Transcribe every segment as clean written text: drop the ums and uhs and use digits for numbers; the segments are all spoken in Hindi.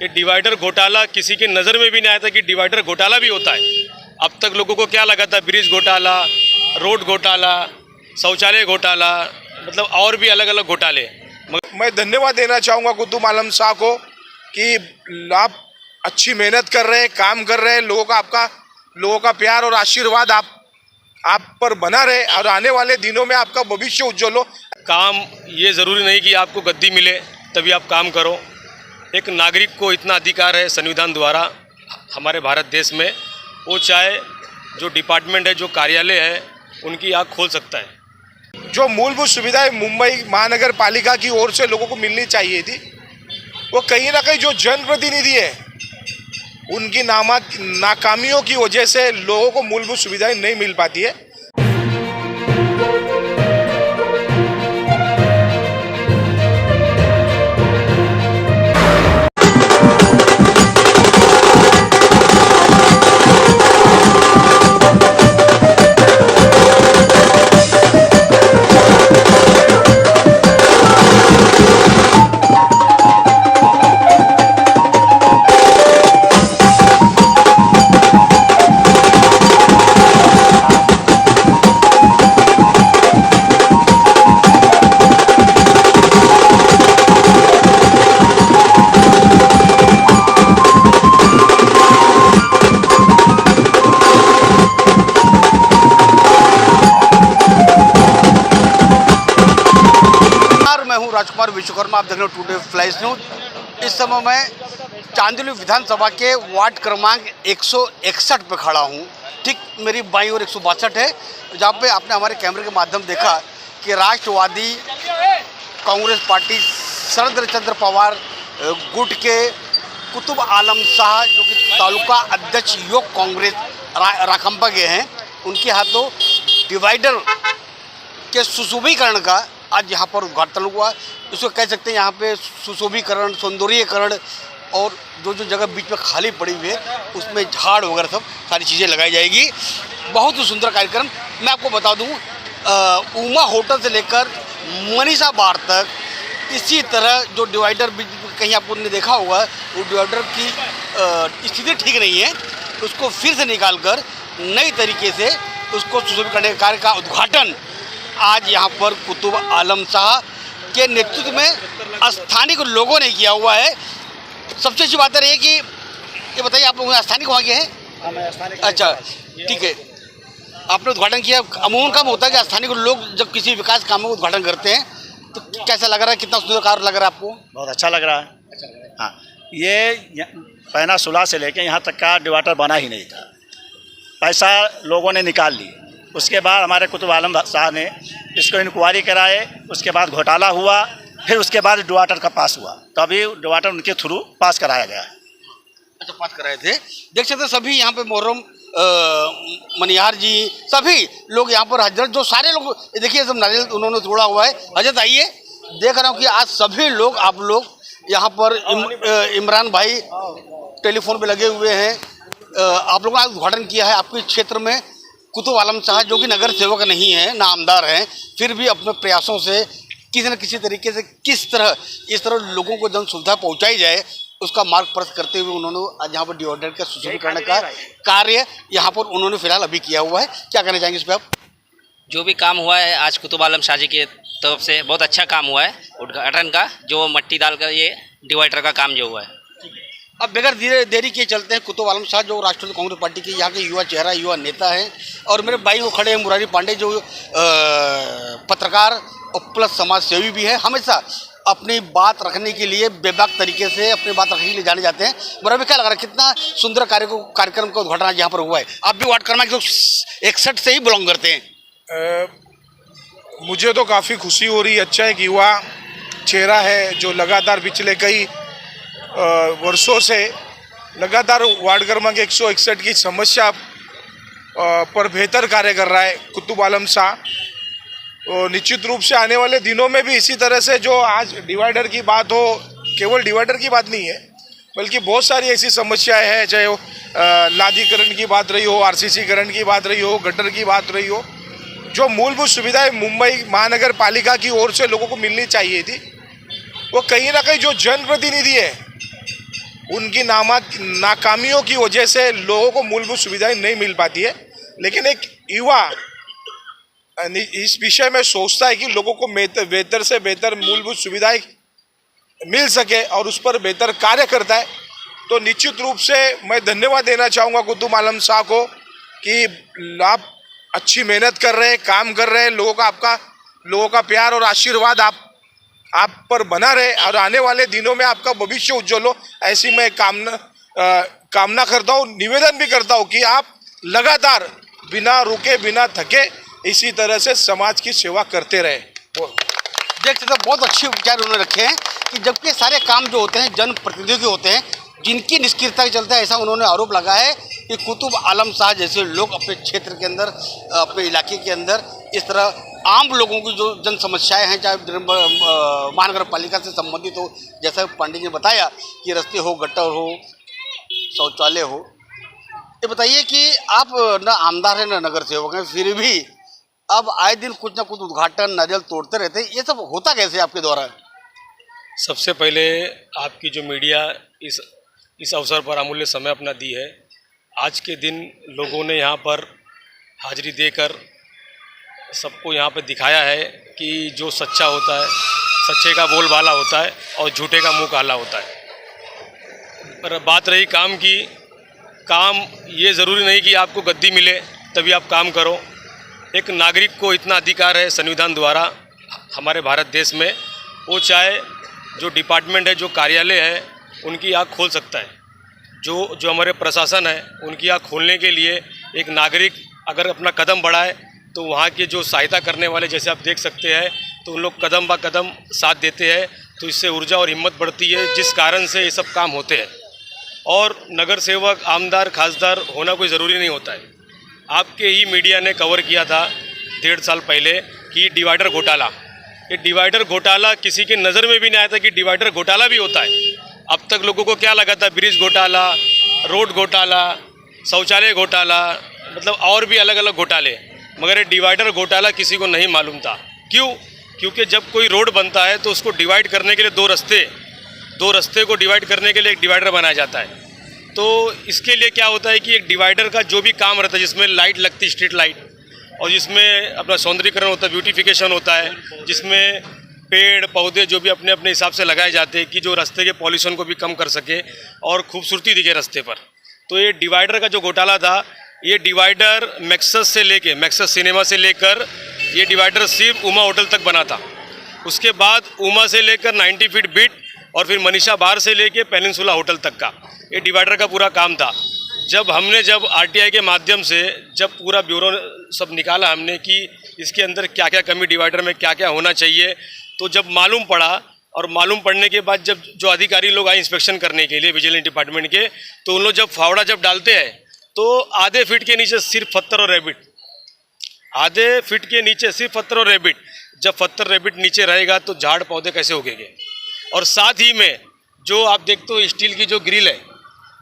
ये डिवाइडर घोटाला किसी के नज़र में भी नहीं आया था कि डिवाइडर घोटाला भी होता है। अब तक लोगों को क्या लगा था, ब्रिज घोटाला, रोड घोटाला, शौचालय घोटाला, मतलब और भी अलग अलग घोटाले। मैं धन्यवाद देना चाहूँगा कुतुब आलम शाह को कि आप अच्छी मेहनत कर रहे हैं, काम कर रहे हैं, लोगों का प्यार और आशीर्वाद आप पर बना रहे और आने वाले दिनों में आपका भविष्य उज्जवल हो। काम ये ज़रूरी नहीं कि आपको गद्दी मिले तभी आप काम करो। एक नागरिक को इतना अधिकार है संविधान द्वारा हमारे भारत देश में, वो चाहे जो डिपार्टमेंट है, जो कार्यालय है, उनकी आँख खोल सकता है। जो मूलभूत सुविधाएं मुंबई महानगर पालिका की ओर से लोगों को मिलनी चाहिए थी, वो कहीं ना कहीं जो जनप्रतिनिधि है उनकी नाकामियों की वजह से लोगों को मूलभूत सुविधाएं नहीं मिल पाती है। राजकुमार विश्वकर्मा, आप देख रहे हो टुडे फ्लैश न्यूज। इस समय मैं चांदोली विधानसभा के वार्ड क्रमांक 161 पे खड़ा हूँ। ठीक मेरी बाईं ओर 162 है, जहाँ पे आपने हमारे कैमरे के माध्यम देखा कि राष्ट्रवादी कांग्रेस पार्टी शरद चंद्र पवार गुट के कुतुब आलम शाह, जो कि तालुका अध्यक्ष योग कांग्रेस राकंपा के हैं, उनके हाथों डिवाइडर के सुशोभीकरण का आज यहाँ पर उद्घाटन हुआ। इसको कह सकते हैं यहाँ पे सुशोभीकरण, सौंदर्यीकरण और जो जगह बीच में खाली पड़ी हुई है उसमें झाड़ वगैरह सब सारी चीज़ें लगाई जाएगी। बहुत ही सुंदर कार्यक्रम। मैं आपको बता दूँ, उमा होटल से लेकर मनीषा बार तक इसी तरह जो डिवाइडर कहीं आपको ने देखा होगा, वो डिवाइडर की स्थिति ठीक नहीं है, उसको फिर से निकाल कर नई तरीके से उसको सुशोभित करने के कार्य का उद्घाटन आज यहाँ पर कुतुब आलम शाह के नेतृत्व में स्थानीय लोगों ने किया हुआ है। सबसे अच्छी बात है कि ये बताइए, आप लोग स्थानीय वहाँ के हैं? अच्छा, ठीक है। आपने उद्घाटन किया। अमूमन काम होता है कि स्थानीय लोग जब किसी विकास काम में उद्घाटन करते हैं तो कैसा लग रहा है, कितना सुंदर कार्य लग रहा है आपको? बहुत अच्छा लग रहा है। हाँ, ये पैना सुलह से लेके यहाँ तक का डिवाइडर बना ही नहीं था, पैसा लोगों ने निकाल ली। उसके बाद हमारे कुतुब आलम शाह ने इसको इंक्वायरी कराए, उसके बाद घोटाला हुआ, फिर उसके बाद डिवाइडर का पास हुआ, तभी डिवाइडर उनके थ्रू पास कराया गया। अच्छा, पास कराए थे। देख सकते सभी यहाँ पे मोहर्रम मनिहार जी, सभी लोग यहाँ पर हजरत, जो सारे लोग देखिए सब नारियल उन्होंने तोड़ा हुआ है। हजरत आइए, देख रहा हूँ कि आज सभी लोग, आप लोग यहाँ पर इमरान भाई टेलीफोन पे लगे हुए हैं। आप लोगों ने आज उद्घाटन किया है आपके क्षेत्र में। कुतुब आलम शाह जो कि नगर सेवक नहीं है, ना आमदार हैं, फिर भी अपने प्रयासों से किसी न किसी तरीके से इस तरह लोगों को जन सुविधा पहुंचाई जाए, उसका मार्ग प्रशस्त करते हुए उन्होंने आज यहाँ पर डिवाइडर का सुशोभीकरण का कार्य यहाँ पर उन्होंने फिलहाल अभी किया हुआ है। क्या कहना चाहेंगे इस पर आप? जो भी काम हुआ है आज कुतुब आलम शाह जी की तरफ से बहुत अच्छा काम हुआ है उद्घाटन का, जो मट्टी डालकर ये डिवाइडर का काम जो हुआ है। अब बगैर देरी के चलते हैं कुतुब आलम शाह, जो राष्ट्रवादी कांग्रेस पार्टी के यहाँ के युवा चेहरा, युवा नेता हैं, और मेरे भाई वो खड़े हैं मुरारी पांडे, जो पत्रकार और प्लस समाज सेवी भी है। हमेशा अपनी बात रखने के लिए बेबाक तरीके से अपनी बात रखने के लिए जाने जाते हैं। मुरारी, क्या लग रहा है, कितना सुंदर कार्यक्रम का उद्घाटन आज यहाँ पर हुआ है? आप भी वार्ड क्रमांक 161 से ही बिलोंग करते हैं। मुझे तो काफ़ी खुशी हो रही है। अच्छा एक युवा चेहरा है जो लगातार पिछले कई वर्षों से लगातार वार्ड क्रमांक 161 की समस्या पर बेहतर कार्य कर रहा है कुतुब आलम शाह। तो निश्चित रूप से आने वाले दिनों में भी इसी तरह से, जो आज डिवाइडर की बात हो, केवल डिवाइडर की बात नहीं है बल्कि बहुत सारी ऐसी समस्याएं हैं, चाहे वो नालीकरण की बात रही हो, आरसीसीकरण की बात रही हो, गटर की बात रही हो, जो मूलभूत सुविधाएं मुंबई महानगर पालिका की ओर से लोगों को मिलनी चाहिए थी, वो कहीं ना कहीं जो जनप्रतिनिधि है उनकी नाकामियों की वजह से लोगों को मूलभूत सुविधाएं नहीं मिल पाती है। लेकिन एक युवा इस विषय में सोचता है कि लोगों को बेहतर से बेहतर मूलभूत सुविधाएं मिल सके और उस पर बेहतर कार्य करता है, तो निश्चित रूप से मैं धन्यवाद देना चाहूँगा कुतुब आलम शाह को कि आप अच्छी मेहनत कर रहे हैं, काम कर रहे हैं, लोगों का प्यार और आशीर्वाद आप पर बना रहे और आने वाले दिनों में आपका भविष्य उज्जवल हो, ऐसी मैं कामना करता हूँ। निवेदन भी करता हूँ कि आप लगातार बिना रुके बिना थके इसी तरह से समाज की सेवा करते रहे। देख सकते हैं, बहुत अच्छे विचार उन्होंने रखे हैं कि जबकि सारे काम जो होते हैं जनप्रतिनिधियों के होते हैं, जिनकी निष्क्रियता के चलता है, ऐसा उन्होंने आरोप लगाया है कि कुतुब आलम शाह जैसे लोग अपने क्षेत्र के अंदर, अपने इलाके के अंदर इस तरह आम लोगों की जो जन समस्याएं हैं, चाहे महानगर पालिका से संबंधित हो, जैसा पांडे जी ने बताया कि रास्ते हो, गटर हो, शौचालय हो। ये बताइए कि आप न आमदार हैं न नगर सेवक हैं, फिर भी अब आए दिन कुछ ना कुछ उद्घाटन नारियल तोड़ते रहते हैं, ये सब होता कैसे आपके द्वारा? सबसे पहले आपकी जो मीडिया इस अवसर पर अमूल्य समय अपना दी है। आज के दिन लोगों ने यहाँ पर हाजिरी देकर सबको यहाँ पर दिखाया है कि जो सच्चा होता है, सच्चे का बोलबाला होता है और झूठे का मुंह काला होता है। पर बात रही काम की, काम ये ज़रूरी नहीं कि आपको गद्दी मिले तभी आप काम करो। एक नागरिक को इतना अधिकार है संविधान द्वारा हमारे भारत देश में, वो चाहे जो डिपार्टमेंट है, जो कार्यालय है, उनकी आँख खोल सकता है। जो हमारे प्रशासन है, उनकी आँख खोलने के लिए एक नागरिक अगर अपना कदम बढ़ाए तो वहाँ के जो सहायता करने वाले, जैसे आप देख सकते हैं, तो उन लोग कदम ब कदम साथ देते हैं, तो इससे ऊर्जा और हिम्मत बढ़ती है, जिस कारण से ये सब काम होते हैं। और नगर सेवक, आमदार, खासदार होना कोई ज़रूरी नहीं होता है। आपके ही मीडिया ने कवर किया था 1.5 साल पहले कि डिवाइडर घोटाला, ये डिवाइडर घोटाला किसी के नज़र में भी नहीं आया था कि डिवाइडर घोटाला भी होता है। अब तक लोगों को क्या लगा था, ब्रिज घोटाला, रोड घोटाला, शौचालय घोटाला, मतलब और भी अलग अलग घोटाले, मगर ये डिवाइडर घोटाला किसी को नहीं मालूम था। क्यों? क्योंकि जब कोई रोड बनता है तो उसको डिवाइड करने के लिए दो रस्ते को डिवाइड करने के लिए एक डिवाइडर बनाया जाता है। तो इसके लिए क्या होता है कि एक डिवाइडर का जो भी काम रहता है, जिसमें लाइट लगती है, स्ट्रीट लाइट, और जिसमें अपना सौंदर्यीकरण होता है, ब्यूटिफिकेशन होता है, जिसमें पेड़ पौधे जो भी अपने अपने हिसाब से लगाए जाते हैं कि जो रास्ते के पॉल्यूशन को भी कम कर सके और खूबसूरती दिखे रास्ते पर। तो ये डिवाइडर का जो घोटाला था, ये डिवाइडर मैक्सस सिनेमा से लेकर ये डिवाइडर सिर्फ उमा होटल तक बना था। उसके बाद उमा से लेकर 90 फीट बिट और फिर मनीषा बार से लेकर पेनिनसुला होटल तक का ये डिवाइडर का पूरा काम था। जब आरटीआई के माध्यम से जब पूरा ब्यूरो सब निकाला हमने कि इसके अंदर क्या क्या कमी, डिवाइडर में क्या क्या होना चाहिए, तो जब मालूम पड़ा और मालूम पड़ने के बाद जब जो अधिकारी लोग आए इंस्पेक्शन करने के लिए विजिलेंस डिपार्टमेंट के, तो उन लोग जब फावड़ा जब डालते हैं तो आधे फीट के नीचे सिर्फ पत्थर और रैबिट, आधे फीट के नीचे सिर्फ पत्थर और रैबिट। जब पत्थर रैबिट नीचे रहेगा तो झाड़ पौधे कैसे उगेंगे? और साथ ही में जो आप देखते हो स्टील की जो ग्रिल है,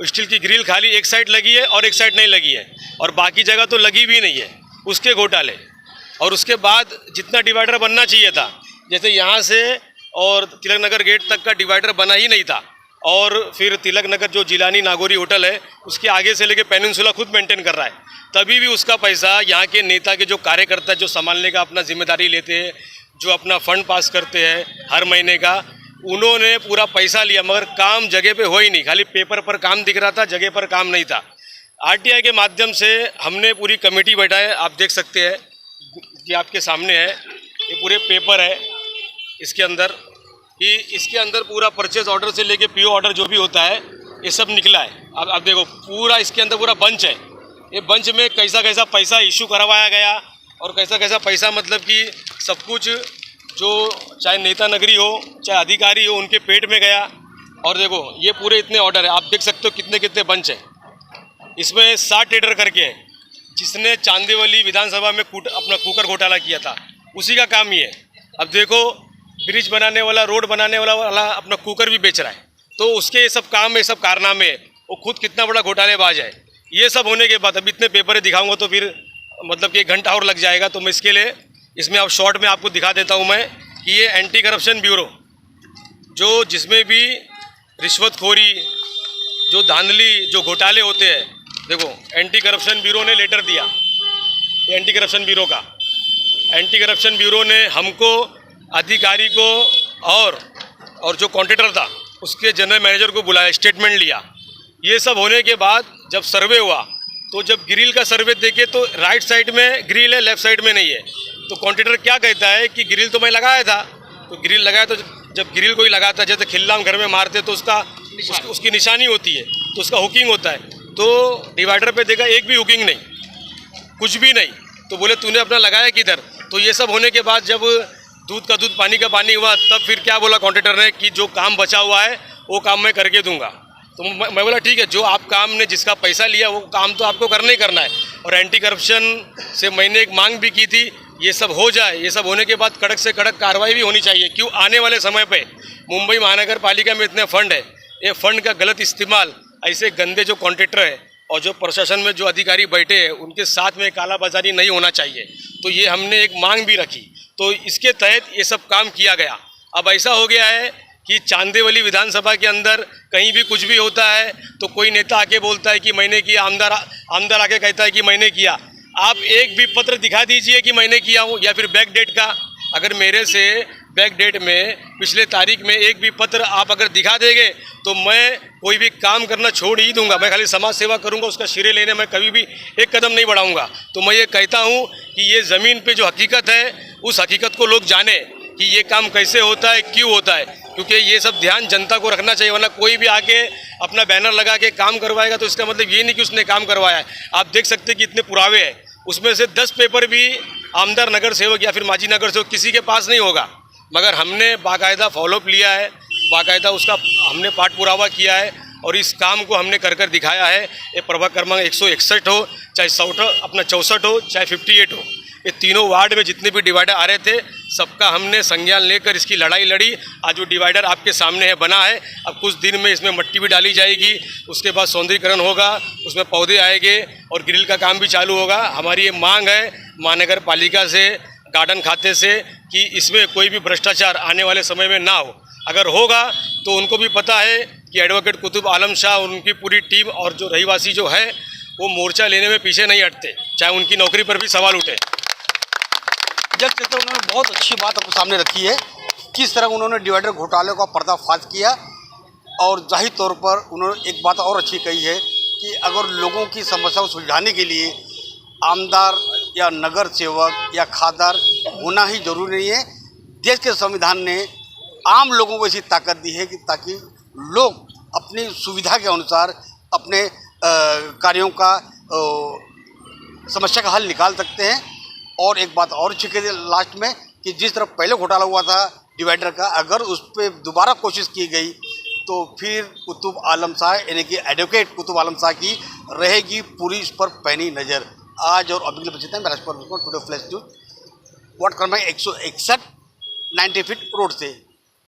स्टील की ग्रिल खाली एक साइड लगी है और एक साइड नहीं लगी है, और बाकी जगह तो लगी भी नहीं है, उसके घोटाले। और उसके बाद जितना डिवाइडर बनना चाहिए था, जैसे यहाँ से और तिलक नगर गेट तक का डिवाइडर बना ही नहीं था, और फिर तिलक नगर जो जिलानी नागौरी होटल है उसके आगे से लेके पेनिनसुला खुद मेंटेन कर रहा है, तभी भी उसका पैसा यहाँ के नेता के जो कार्यकर्ता जो संभालने का अपना जिम्मेदारी लेते हैं, जो अपना फंड पास करते हैं हर महीने का, उन्होंने पूरा पैसा लिया, मगर काम जगह पे हो ही नहीं, खाली पेपर पर काम दिख रहा था, जगह पर काम नहीं था। आरटीआई के माध्यम से हमने पूरी कमेटी बैठाए, आप देख सकते हैं कि आपके सामने है, ये पूरे पेपर है इसके अंदर, कि इसके अंदर पूरा परचेज ऑर्डर से लेके पीओ ऑर्डर जो भी होता है ये सब निकला है। अब देखो पूरा इसके अंदर पूरा बंच है, ये बंच में कैसा कैसा पैसा इशू करवाया गया और कैसा कैसा पैसा, मतलब कि सब कुछ जो चाहे नेता नगरी हो चाहे अधिकारी हो उनके पेट में गया। और देखो ये पूरे इतने ऑर्डर है, आप देख सकते हो कितने कितने बंच है। इसमें 60 टेडर करके है, जिसने चांदीवली विधानसभा में अपना कुकर घोटाला किया था, उसी का काम ही है। अब देखो ब्रिज बनाने वाला, रोड बनाने वाला अपना कुकर भी बेच रहा है, तो उसके ये सब काम, ये सब कारनामे, वो खुद कितना बड़ा घोटालेबाज है। ये सब होने के बाद अब इतने पेपर दिखाऊंगा तो फिर मतलब कि 1 घंटा और लग जाएगा, तो मैं इसके लिए इसमें अब शॉर्ट में आपको दिखा देता हूं मैं कि ये एंटी करप्शन ब्यूरो जो जिसमें भी रिश्वतखोरी जो धांधली जो घोटाले होते हैं, देखो एंटी करप्शन ब्यूरो ने लेटर दिया, एंटी करप्शन ब्यूरो का, एंटी करप्शन ब्यूरो ने हमको, अधिकारी को और जो कॉन्ट्रैक्टर था उसके जनरल मैनेजर को बुलाया, स्टेटमेंट लिया। ये सब होने के बाद जब सर्वे हुआ तो जब ग्रिल का सर्वे देखे तो राइट साइड में ग्रिल है, लेफ्ट साइड में नहीं है। तो कॉन्ट्रैक्टर क्या कहता है कि ग्रिल तो मैं लगाया था, तो ग्रिल लगाया तो जब ग्रिल कोई लगाता है, जैसे खिल्ला हम घर में मारते तो उसकी निशानी होती है, तो उसका हुकिंग होता है। तो डिवाइडर पे देखा एक भी हुकिंग नहीं, कुछ भी नहीं। तो बोले तूने अपना लगाया किधर? तो ये सब होने के बाद जब दूध का दूध पानी का पानी हुआ, तब फिर क्या बोला कॉन्ट्रैक्टर ने कि जो काम बचा हुआ है वो काम मैं करके दूंगा। तो मैं बोला ठीक है, जो आप काम ने जिसका पैसा लिया वो काम तो आपको करना ही करना है। और एंटी करप्शन से मैंने एक मांग भी की थी, ये सब हो जाए, ये सब होने के बाद कड़क से कड़क कार्रवाई भी होनी चाहिए। क्यों आने वाले समय पे मुंबई महानगर पालिका में इतने फंड है, ये फंड का गलत इस्तेमाल ऐसे गंदे जो कॉन्ट्रैक्टर है और जो प्रशासन में जो अधिकारी बैठे हैं उनके साथ में कालाबाजारी नहीं होना चाहिए। तो ये हमने एक मांग भी रखी, तो इसके तहत ये सब काम किया गया। अब ऐसा हो गया है कि चांदेवली विधानसभा के अंदर कहीं भी कुछ भी होता है तो कोई नेता आके बोलता है कि मैंने किया, आमदार आके कहता है कि मैंने किया। आप एक भी पत्र दिखा दीजिए कि मैंने किया हूँ, या फिर बैक डेट का, अगर मेरे से बैक डेट में पिछले तारीख में एक भी पत्र आप अगर दिखा देंगे तो मैं कोई भी काम करना छोड़ ही दूंगा। मैं खाली समाज सेवा करूंगा, उसका श्रेय लेने में कभी भी एक कदम नहीं बढ़ाऊंगा। तो मैं ये कहता हूँ कि ये ज़मीन पे जो हकीकत है उस हकीकत को लोग जाने कि ये काम कैसे होता है, क्यों होता है, क्योंकि ये सब ध्यान जनता को रखना चाहिए। वरना कोई भी आके अपना बैनर लगा के काम करवाएगा तो इसका मतलब ये नहीं कि उसने काम करवाया है। आप देख सकते हैं कि इतने पुरावे हैं, उसमें से 10 पेपर भी आमदार नगर सेवक या फिर माजी नगर सेवक किसी के पास नहीं होगा, मगर हमने बाकायदा फॉलोअप लिया है, बाकायदा उसका हमने पाठ पुरावा किया है और इस काम को हमने कर दिखाया है। ये प्रभाग क्रमांक 161 हो, चाहे 64 हो, चाहे 58 हो, ये तीनों वार्ड में जितने भी डिवाइडर आ रहे थे सबका हमने संज्ञान लेकर इसकी लड़ाई लड़ी। आज वो डिवाइडर आपके सामने है, बना है। अब कुछ दिन में इसमें मट्टी भी डाली जाएगी, उसके बाद सौंदर्यीकरण होगा, उसमें पौधे आएंगे और ग्रिल का काम भी चालू होगा। हमारी ये मांग है महानगर पालिका से, गार्डन खाते से, कि इसमें कोई भी भ्रष्टाचार आने वाले समय में ना हो। अगर होगा तो उनको भी पता है कि एडवोकेट कुतुब आलम शाह और उनकी पूरी टीम और जो रहीवासी जो है वो मोर्चा लेने में पीछे नहीं हटते, चाहे उनकी नौकरी पर भी सवाल उठे। जज तो उन्होंने बहुत अच्छी बात अपने सामने रखी है, किस तरह उन्होंने डिवाइडर घोटाले का पर्दाफाश किया। और जाहिर तौर पर उन्होंने एक बात और अच्छी कही है कि अगर लोगों की समस्या को सुलझाने के लिए आमदार या नगर सेवक या खासदार होना ही जरूरी नहीं है। देश के संविधान ने आम लोगों को ऐसी ताकत दी है कि ताकि लोग अपनी सुविधा के अनुसार अपने कार्यों का समस्या का हल निकाल सकते हैं। और एक बात और अच्छी कही लास्ट में कि जिस तरह पहले घोटाला हुआ था डिवाइडर का, अगर उस पर दोबारा कोशिश की गई तो फिर कुतुब आलम शाह यानी कि एडवोकेट कुतुब आलम शाह की रहेगी पूरी इस पर पैनी नज़र। आज और अभी के लिए बचते हैं टुडे फ्लैश न्यूज़ वार्ड क्रमांक 161 90 फीट रोड से।